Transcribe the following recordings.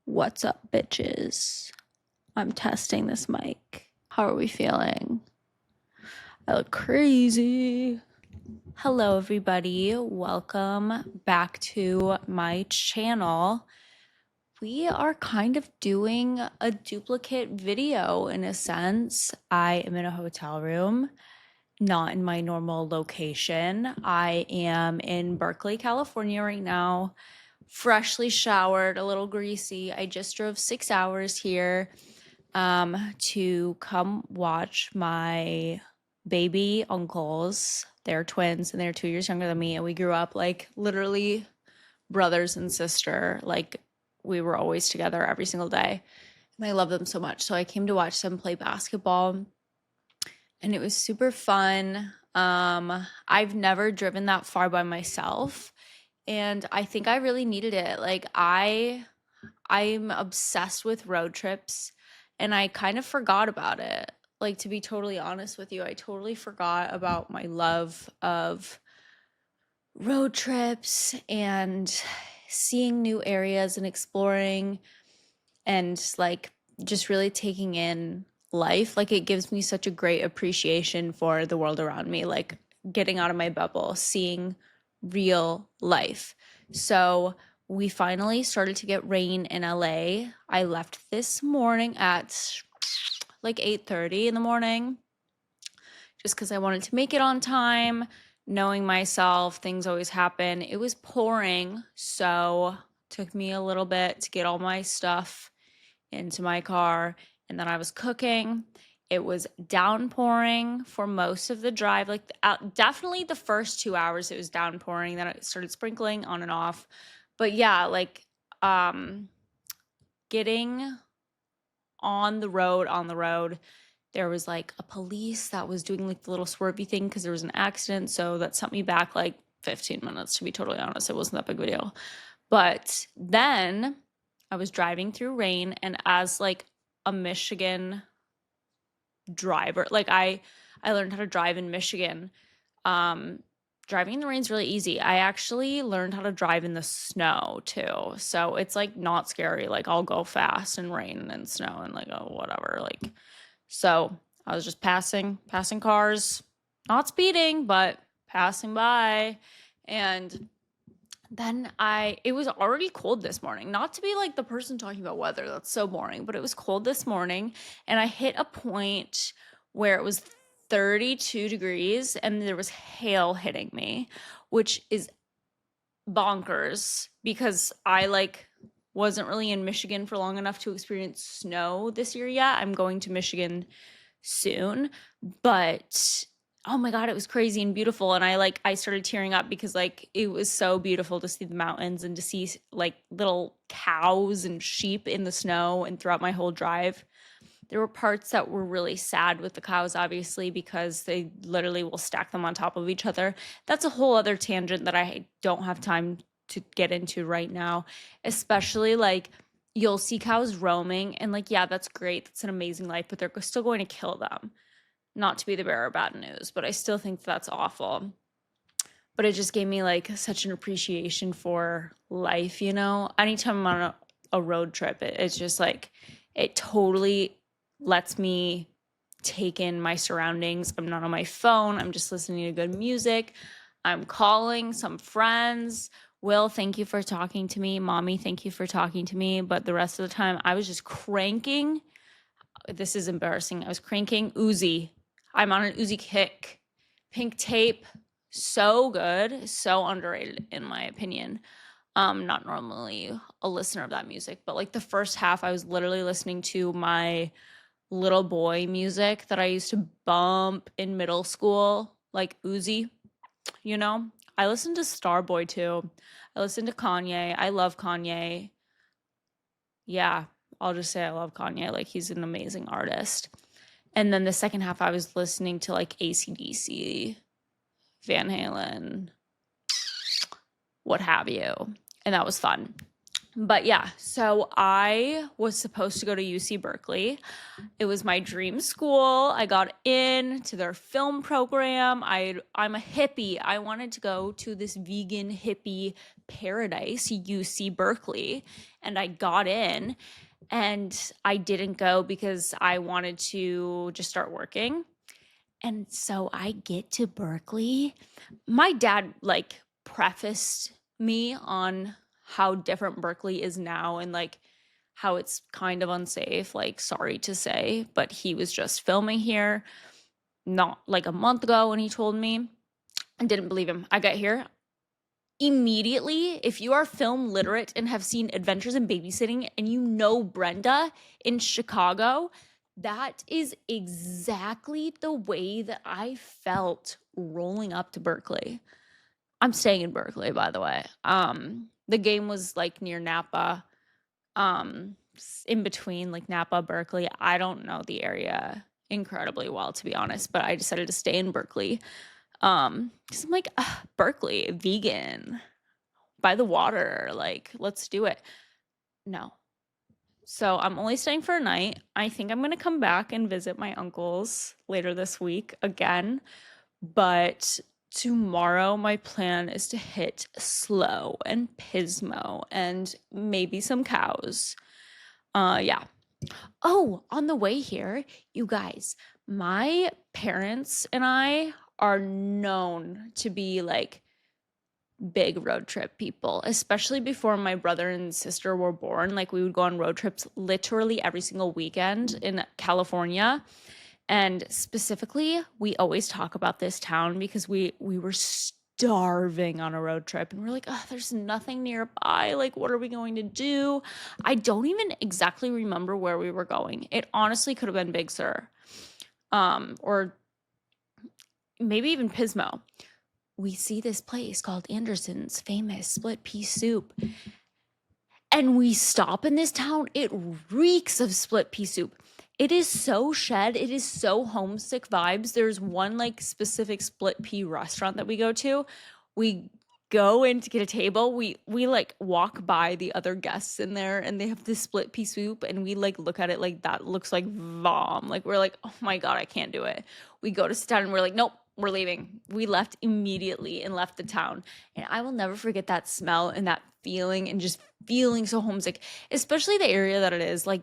What's up, bitches? I'm testing this mic. How are we feeling? I look crazy. Hello, everybody. Welcome back to my channel. We are kind of doing a duplicate video in a sense. I am in a hotel room, not in my normal location. I am in Berkeley, California right now. Freshly showered, a little greasy. I just drove 6 hours here to come watch my baby uncles. They're twins and they're 2 years younger than me, and we grew up like literally brothers and sister. Like we were always together every single day. And I love them so much. So I came to watch them play basketball, and it was super fun. I've never driven that far by myself, and I think I really needed it. Like I'm obsessed with road trips, and I kind of forgot about it. Like, to be totally honest with you, I totally forgot about my love of road trips and seeing new areas and exploring and like just really taking in life. Like, it gives me such a great appreciation for the world around me, like getting out of my bubble, seeing real life. So we finally started to get rain in LA. I left this morning at like 8:30 in the morning just because I wanted to make it on time. Knowing myself, things always happen. It was pouring, so took me a little bit to get all my stuff into my car, and then I was cooking. It was downpouring for most of the drive, like definitely the first 2 hours it was downpouring, then it started sprinkling on and off. But yeah, like getting on the road, there was like a police that was doing like the little swervy thing because there was an accident, so that sent me back like 15 minutes, to be totally honest. It wasn't that big of a deal. But then I was driving through rain, and as like a Michigan driver, like I learned how to drive in Michigan. Driving in the rain is really easy. I actually learned how to drive in the snow too. So it's like not scary. Like I'll go fast in rain and snow and like, oh, whatever. Like, so I was just passing cars, not speeding, but passing by. And then it was already cold this morning. Not to be like the person talking about weather, that's so boring, but it was cold this morning, and I hit a point where it was 32 degrees and there was hail hitting me, which is bonkers because I like wasn't really in Michigan for long enough to experience snow this year yet. I'm going to Michigan soon, but oh my God, it was crazy and beautiful. And I started tearing up because like it was so beautiful to see the mountains and to see like little cows and sheep in the snow. And throughout my whole drive, there were parts that were really sad with the cows, obviously, because they literally will stack them on top of each other. That's a whole other tangent that I don't have time to get into right now, especially like you'll see cows roaming and like, yeah, that's great. That's an amazing life, but they're still going to kill them. Not to be the bearer of bad news, but I still think that's awful. But it just gave me like such an appreciation for life, you know? Anytime I'm on a road trip, it's just like, it totally lets me take in my surroundings. I'm not on my phone. I'm just listening to good music. I'm calling some friends. Will, thank you for talking to me. Mommy, thank you for talking to me. But the rest of the time, I was just cranking. This is embarrassing. I was cranking Uzi. I'm on an Uzi kick. Pink Tape, so good, so underrated in my opinion. Not normally a listener of that music, but like the first half, I was literally listening to my little boy music that I used to bump in middle school, like Uzi, you know? I listened to Starboy too. I listened to Kanye. I love Kanye. Yeah, I'll just say I love Kanye. Like, he's an amazing artist. And then the second half, I was listening to like AC/DC, Van Halen, what have you. And that was fun. But yeah, so I was supposed to go to UC Berkeley. It was my dream school. I got in to their film program. I'm a hippie. I wanted to go to this vegan hippie paradise, UC Berkeley, and I got in, and I didn't go because I wanted to just start working. And so I get to Berkeley. My dad like prefaced me on how different Berkeley is now and like how it's kind of unsafe, like sorry to say, but he was just filming here not like a month ago when he told me. I didn't believe him. I got here immediately. If you are film literate and have seen Adventures in Babysitting and you know Brenda in Chicago, that is exactly the way that I felt rolling up to Berkeley. I'm staying in Berkeley, by the way. The game was like near Napa, in between like Napa, Berkeley. I don't know the area incredibly well, to be honest, but I decided to stay in Berkeley. Because I'm like, Berkeley, vegan, by the water, like, let's do it. No. So I'm only staying for a night. I think I'm gonna come back and visit my uncles later this week again. But tomorrow, my plan is to hit Slow and Pismo and maybe some cows. Yeah. Oh, on the way here, you guys, my parents and I are known to be like big road trip people, especially before my brother and sister were born. Like we would go on road trips literally every single weekend in California. And specifically, we always talk about this town because we were starving on a road trip and we're like, oh, there's nothing nearby. Like, what are we going to do? I don't even exactly remember where we were going. It honestly could have been Big Sur. Or maybe even Pismo. We see this place called Anderson's famous split pea soup. And we stop in this town. It reeks of split pea soup. It is so shed. It is so homesick vibes. There's one like specific split pea restaurant that we go to. We go in to get a table. We like walk by the other guests in there and they have this split pea soup and we like look at it like that looks like vom. Like we're like, "Oh my God, I can't do it." We go to sit down and we're like, "Nope, we're leaving." We left immediately and left the town. And I will never forget that smell and that feeling and just feeling so homesick, especially the area that it is. Like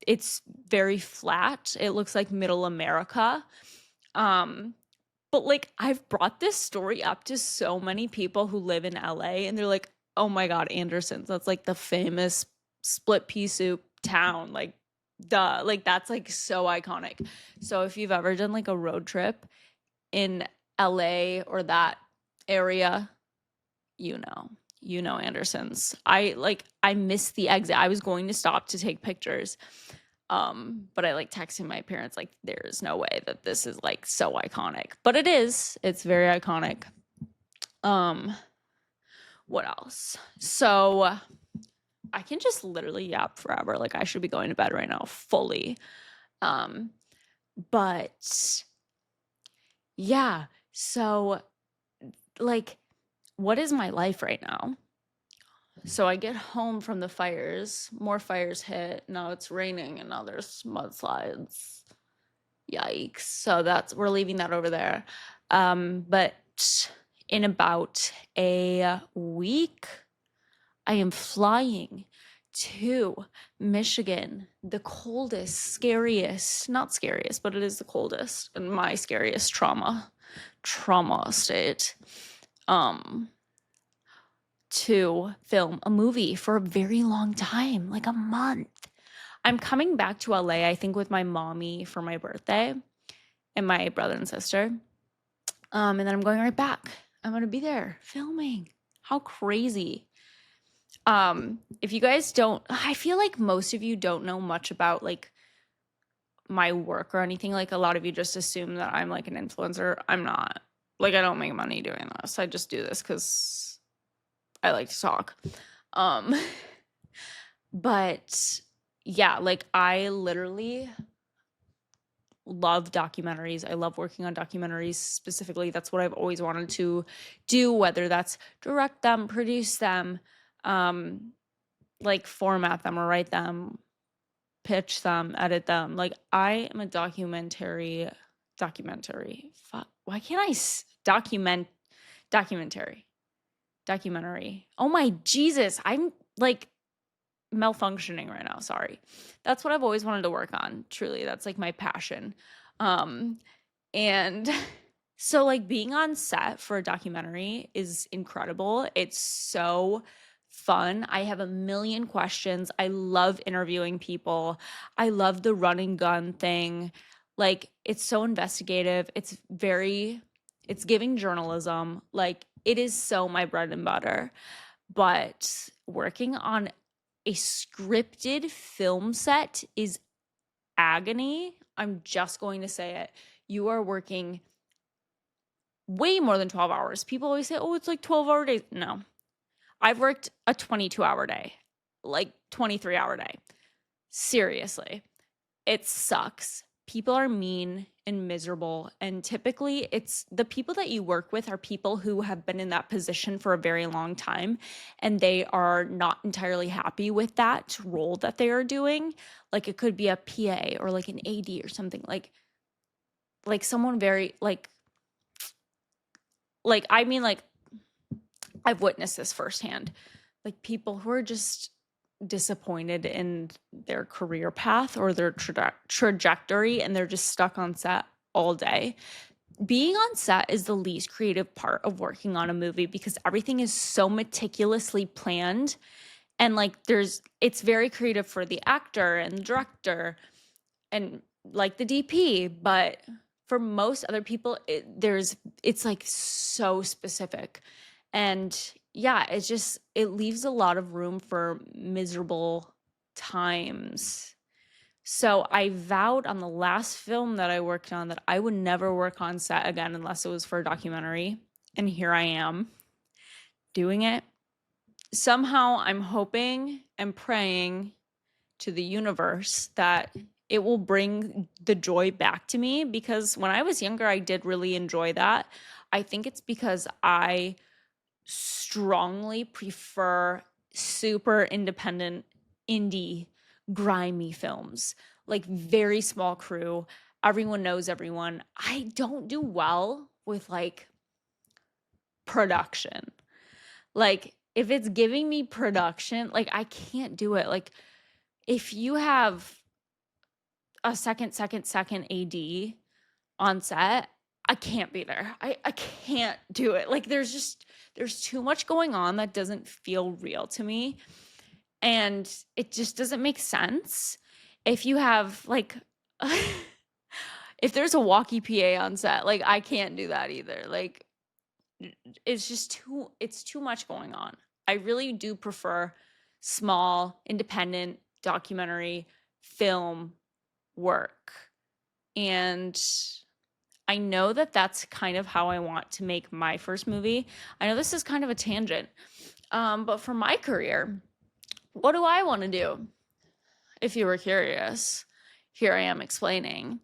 it's very flat. It looks like middle America. Um, but like I've brought this story up to so many people who live in LA and they're like, "Oh my God, Anderson's. That's like the famous split pea soup town." Like duh. Like that's like so iconic. So if you've ever done like a road trip in LA or that area, you know. You know Anderson's. I missed the exit. I was going to stop to take pictures. But I like texting my parents like there's no way that this is like so iconic. But it is. It's very iconic. Um, what else? So I can just literally yap forever. Like I should be going to bed right now fully. Um, but yeah. So like what is my life right now? So I get home from the fires, more fires hit. Now it's raining and now there's mudslides. Yikes. So that's we're leaving that over there. But in about a week, I am flying to Michigan, the coldest, scariest, not scariest, but it is the coldest and my scariest trauma state. Um, to film a movie for a very long time, like a month. I'm coming back to LA, I think, with my mommy for my birthday and my brother and sister. And then I'm going right back. I'm gonna be there filming. How crazy. If you guys don't, I feel like most of you don't know much about like my work or anything. Like a lot of you just assume that I'm like an influencer. I'm not. Like I don't make money doing this. I just do this because I like to talk. Um, but yeah, like I literally love documentaries. I love working on documentaries specifically. That's what I've always wanted to do, whether that's direct them, produce them. Um, like format them or write them, pitch them, edit them. Like I am a documentary. Fuck. Why can't I documentary? Documentary. Oh my Jesus. I'm like malfunctioning right now. Sorry. That's what I've always wanted to work on. Truly. That's like my passion. Um and so like being on set for a documentary is incredible. It's so fun. I have a million questions. I love interviewing people. I love the run and gun thing. Like it's so investigative. It's giving journalism. Like it is so my bread and butter. But working on a scripted film set is agony. I'm just going to say it. You are working way more than 12 hours. People always say, oh, it's like 12-hour days. No, I've worked a 22-hour day, like 23-hour day. Seriously, it sucks. People are mean and miserable. And typically, it's the people that you work with are people who have been in that position for a very long time and they are not entirely happy with that role that they are doing. Like it could be a PA or like an AD or something like someone very like I mean like I've witnessed this firsthand. Like people who are just disappointed in their career path or their trajectory and they're just stuck on set all day. Being on set is the least creative part of working on a movie because everything is so meticulously planned and like it's very creative for the actor and the director and like the DP, but for most other people it's like so specific. And yeah, it leaves a lot of room for miserable times. So I vowed on the last film that I worked on that I would never work on set again unless it was for a documentary. And here I am doing it. Somehow I'm hoping and praying to the universe that it will bring the joy back to me because when I was younger, I did really enjoy that. I think it's because I strongly prefer super independent, indie, grimy films, like very small crew. Everyone knows everyone. I don't do well with like production. Like, if it's giving me production, like, I can't do it. Like, if you have a second AD on set, I can't be there. I can't do it. Like there's too much going on that doesn't feel real to me. And it just doesn't make sense. If you have like if there's a walkie PA on set, like I can't do that either. Like it's too much going on. I really do prefer small, independent documentary film work. And I know that that's kind of how I want to make my first movie. I know this is kind of a tangent, but for my career, what do I want to do? If you were curious, here I am explaining.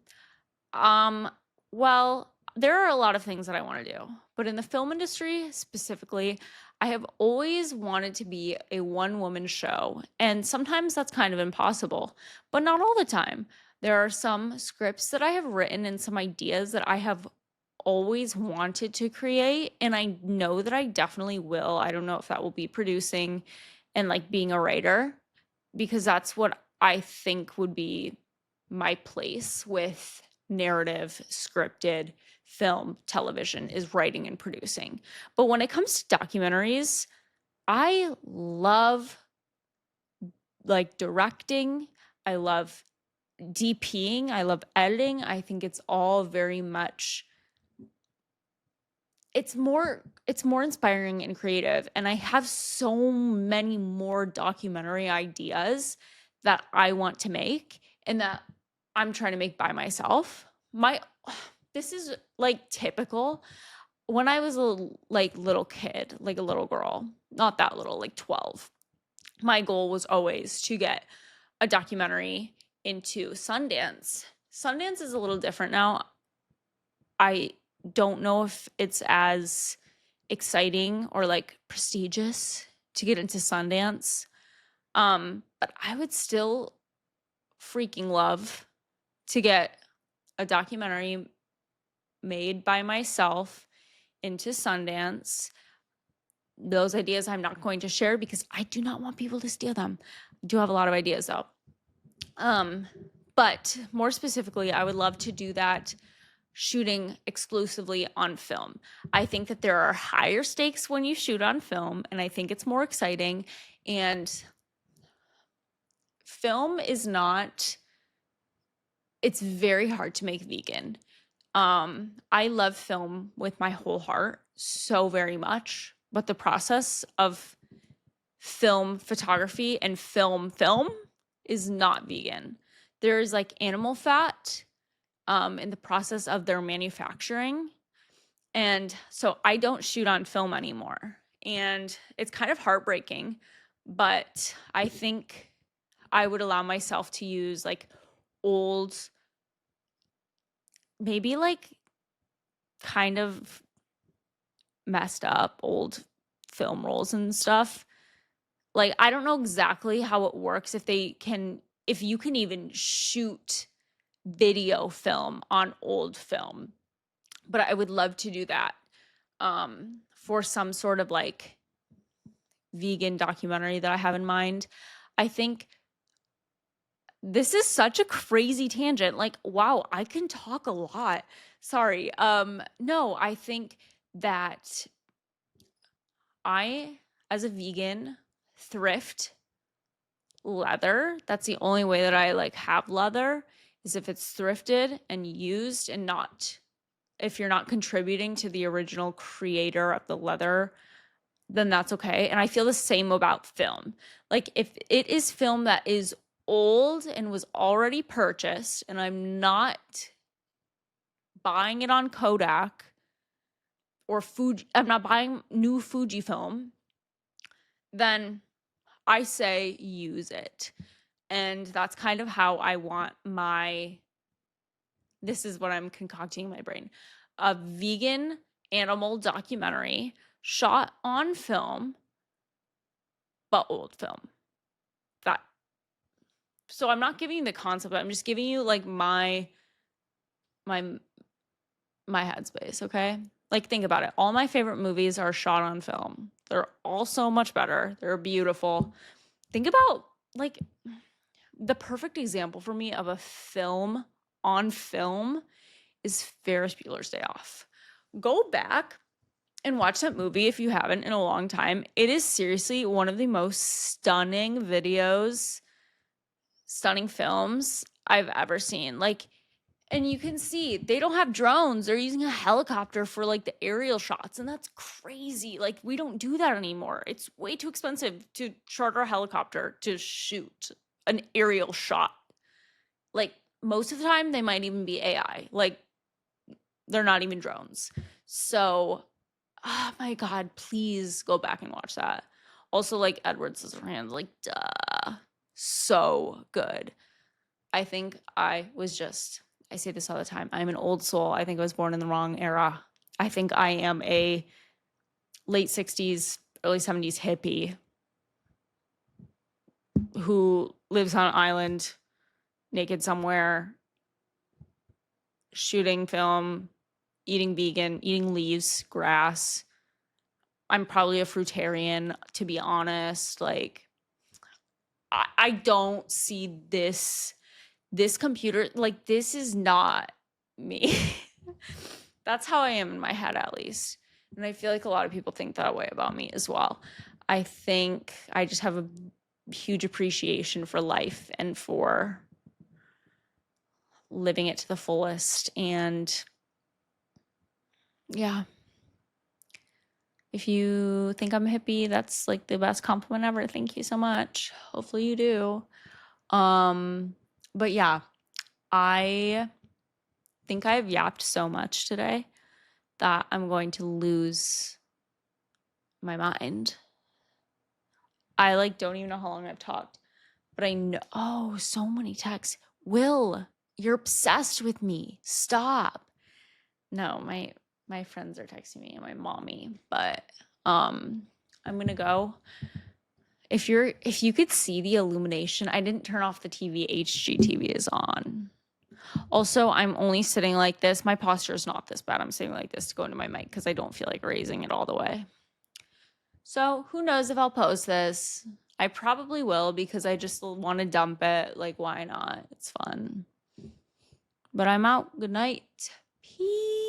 Um, well, there are a lot of things that I want to do, but in the film industry specifically, I have always wanted to be a one-woman show, and sometimes that's kind of impossible, but not all the time. There are some scripts that I have written and some ideas that I have always wanted to create, and I know that I definitely will. I don't know if that will be producing and like being a writer, because that's what I think would be my place with narrative, scripted film, television is writing and producing. But when it comes to documentaries, I love like directing. I love DPing. I love editing. I think it's all very much it's more inspiring and creative, and I have so many more documentary ideas that I want to make and that I'm trying to make by myself. My this is like typical. When I was a little kid, like a little girl, not that little, like 12, my goal was always to get a documentary into Sundance. Sundance is a little different now. I don't know if it's as exciting or like prestigious to get into Sundance. But I would still freaking love to get a documentary made by myself into Sundance. Those ideas I'm not going to share because I do not want people to steal them. I do have a lot of ideas though. But more specifically, I would love to do that shooting exclusively on film. I think that there are higher stakes when you shoot on film, and I think it's more exciting. And film is not, it's very hard to make vegan. I love film with my whole heart so very much, but the process of film photography and film is not vegan. There's like animal fat in the process of their manufacturing. And so I don't shoot on film anymore. And it's kind of heartbreaking, but I think I would allow myself to use like old, maybe like kind of messed up old film rolls and stuff. Like, I don't know exactly how it works if you can even shoot video film on old film, but I would love to do that for some sort of like vegan documentary that I have in mind. I think this is such a crazy tangent. Like, wow, I can talk a lot. Sorry. No, I think that I, as a vegan, thrift leather. That's the only way that I like have leather is if it's thrifted and used and not if you're not contributing to the original creator of the leather, then that's okay. And I feel the same about film. Like if it is film that is old and was already purchased and I'm not buying it on Kodak or Fuji, I'm not buying new Fujifilm, then I say use it. And that's kind of how I want this is what I'm concocting in my brain. A vegan animal documentary shot on film, but old film. That. So I'm not giving you the concept, I'm just giving you like my headspace, okay? Like think about it. All my favorite movies are shot on film. They're all so much better. They're beautiful. Think about like the perfect example for me of a film on film is Ferris Bueller's Day Off. Go back and watch that movie if you haven't in a long time. It is seriously one of the most stunning videos, stunning films I've ever seen. Like, and you can see they don't have drones. They're using a helicopter for like the aerial shots. And that's crazy. Like, we don't do that anymore. It's way too expensive to charter a helicopter to shoot an aerial shot. Like, most of the time, they might even be AI. Like, they're not even drones. So, oh my God, please go back and watch that. Also, like Edward Scissorhands, like, duh. So good. I think I say this all the time. I'm an old soul. I think I was born in the wrong era. I think I am a late 60s, early 70s hippie who lives on an island, naked somewhere, shooting film, eating vegan, eating leaves, grass. I'm probably a fruitarian, to be honest. Like, I don't see this computer, like, this is not me. That's how I am in my head, at least. And I feel like a lot of people think that way about me as well. I think I just have a huge appreciation for life and for living it to the fullest. And yeah, if you think I'm a hippie, that's like the best compliment ever. Thank you so much. Hopefully you do. But yeah, I think I've yapped so much today that I'm going to lose my mind. I like don't even know how long I've talked, but I know so many texts. Will, you're obsessed with me. Stop. No, my friends are texting me and my mommy, but I'm gonna go If you could see the illumination, I didn't turn off the TV. HGTV is on. Also, I'm only sitting like this. My posture is not this bad. I'm sitting like this to go into my mic because I don't feel like raising it all the way. So who knows if I'll post this? I probably will because I just want to dump it. Like, why not? It's fun. But I'm out. Good night. Peace.